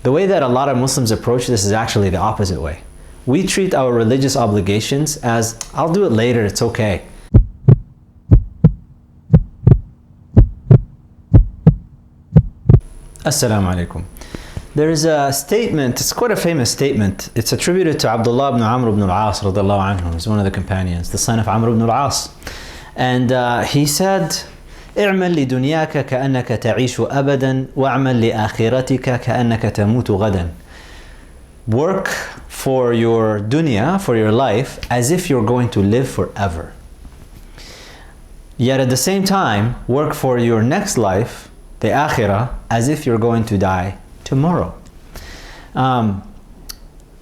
The way that a lot of Muslims approach this is actually the opposite way. We treat our religious obligations as, I'll do it later, it's okay. Assalamu alaikum. There is a statement, it's quite a famous statement. It's attributed to Abdullah ibn Amr ibn al-As radiallahu anhu. He's one of the companions, the son of Amr ibn al-As. And he said, اعمل لدنياك كأنك تعيش أبدا واعمل لآخرتك كأنك تموت غدا. Work for your dunya, for your life, as if you're going to live forever. Yet at the same time, work for your next life, the akhirah, as if you're going to die tomorrow.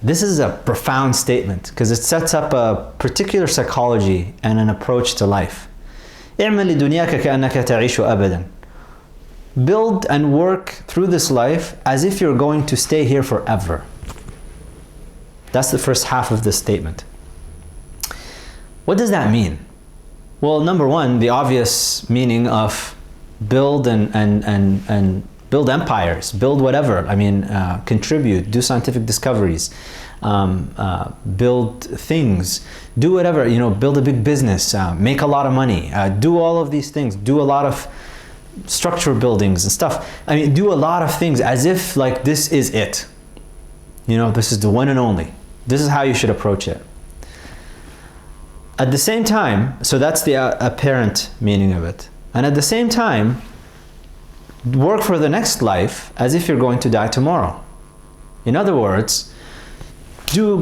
This is a profound statement because it sets up a particular psychology and an approach to life. اعمل لدنياك كأنك تعيش أبدا. Build and work through this life as if you're going to stay here forever. That's the first half of this statement. What does that mean? Well, number one, the obvious meaning of build and build empires, build whatever. I mean, contribute, do scientific discoveries, build things, do whatever, you know, build a big business, make a lot of money, do all of these things, do a lot of structure buildings and stuff. I mean, do a lot of things as if like this is it. You know, this is the one and only. This is how you should approach it. At the same time, so that's the apparent meaning of it. And at the same time, work for the next life as if you're going to die tomorrow. In other words,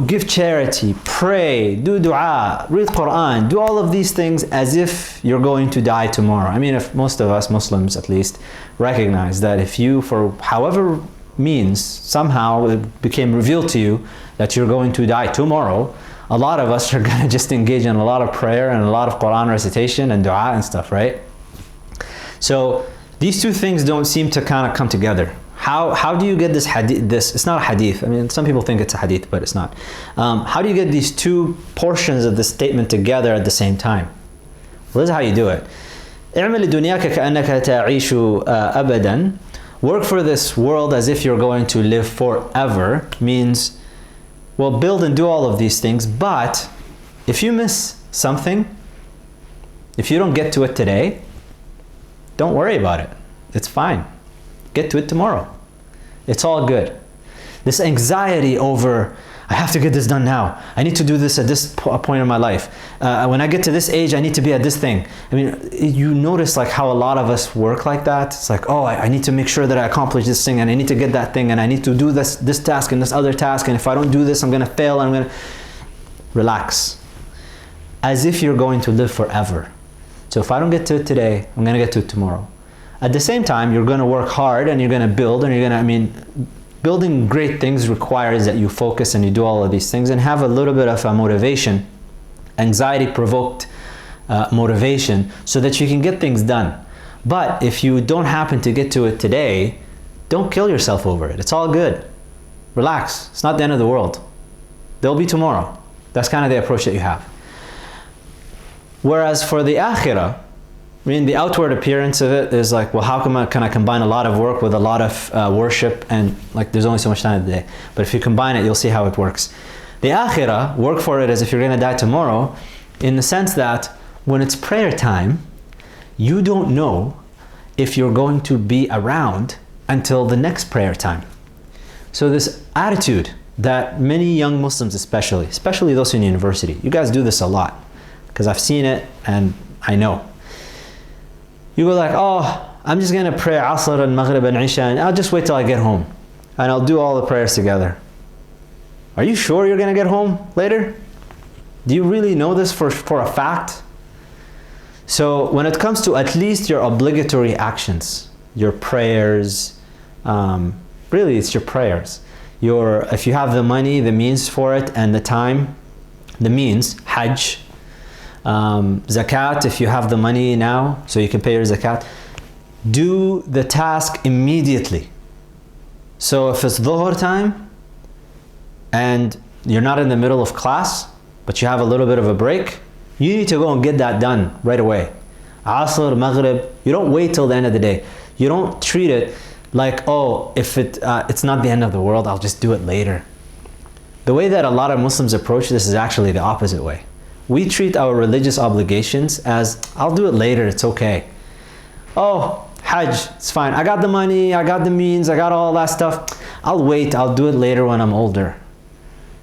give charity, pray, do dua, read Quran, do all of these things as if you're going to die tomorrow. I mean, if most of us Muslims at least recognize that if you, for however means, somehow it became revealed to you that you're going to die tomorrow, a lot of us are going to just engage in a lot of prayer and a lot of Quran recitation and dua and stuff, right? So these two things don't seem to kind of come together. How do you get this hadith? It's not a hadith. I mean, some people think it's a hadith, but it's not. How do you get these two portions of the statement together at the same time? Well, this is how you do it. اعمل لدنياك كأنك تعيش أبدا. Work for this world as if you're going to live forever means, well, build and do all of these things, but if you miss something, if you don't get to it today, don't worry about it. It's fine. Get to it tomorrow. It's all good. This anxiety over, I have to get this done now. I need to do this at this point in my life. When I get to this age, I need to be at this thing. I mean, you notice like how a lot of us work like that. It's like, oh, I need to make sure that I accomplish this thing and I need to get that thing and I need to do this task and this other task. And if I don't do this, I'm going to fail. I'm going to relax. As if you're going to live forever. So if I don't get to it today, I'm going to get to it tomorrow. At the same time, you're going to work hard and you're going to build and you're going to, I mean, building great things requires that you focus and you do all of these things and have a little bit of a motivation, anxiety-provoked motivation, so that you can get things done. But if you don't happen to get to it today, don't kill yourself over it. It's all good. Relax. It's not the end of the world. There'll be tomorrow. That's kind of the approach that you have. Whereas for the akhirah, I mean, the outward appearance of it is like, well, how can I combine a lot of work with a lot of worship, and like there's only so much time in the day. But if you combine it, you'll see how it works. The akhirah, work for it as if you're going to die tomorrow, in the sense that when it's prayer time, you don't know if you're going to be around until the next prayer time. So this attitude that many young Muslims especially those in university, you guys do this a lot, because I've seen it and I know. You go like, oh, I'm just going to pray Asr and Maghrib and Isha and I'll just wait till I get home and I'll do all the prayers together. Are you sure you're going to get home later? Do you really know this for a fact? So when it comes to at least your obligatory actions, your prayers, really it's your prayers. If you have the money, the means for it, and the time, the means, Hajj, zakat, if you have the money now, so you can pay your zakat, do the task immediately. So if it's dhuhr time, and you're not in the middle of class, but you have a little bit of a break, you need to go and get that done right away. Asr, Maghrib, you don't wait till the end of the day. You don't treat it like, oh, if it's not the end of the world, I'll just do it later. The way that a lot of Muslims approach this is actually the opposite way. We treat our religious obligations as, I'll do it later, it's okay. Oh, Hajj, it's fine. I got the money, I got the means, I got all that stuff. I'll wait, I'll do it later when I'm older.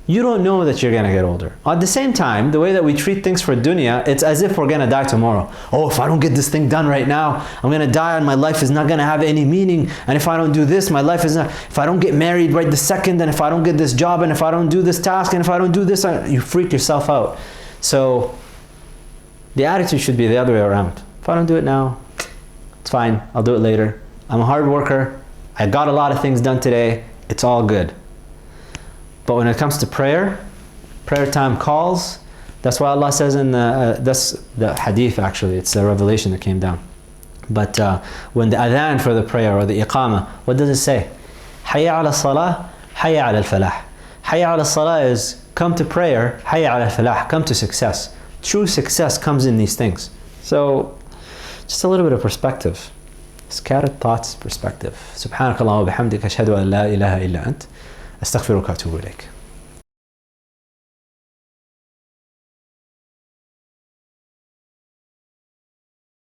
You don't know that you're gonna get older. At the same time, the way that we treat things for dunya, it's as if we're gonna die tomorrow. Oh, if I don't get this thing done right now, I'm gonna die and my life is not gonna have any meaning. And if I don't do this, my life is not, if I don't get married right this second, and if I don't get this job, and if I don't do this task, and if I don't do this, you freak yourself out. So the attitude should be the other way around. If I don't do it now, it's fine, I'll do it later. I'm a hard worker, I got a lot of things done today, it's all good. But when it comes to prayer, prayer time calls. That's why Allah says in that's the hadith actually, it's a revelation that came down. But when the adhan for the prayer or the iqamah, what does it say? Hayya ala salah, hayya ala falah. Hayya ala salah is come to prayer, hayya ala falah, come to success. True success comes in these things. So just a little bit of perspective. Scattered thoughts, perspective. Subhanakallah wa bihamdika ashhadu an la ilaha illa ant. أستغفرك وأتوب إليك.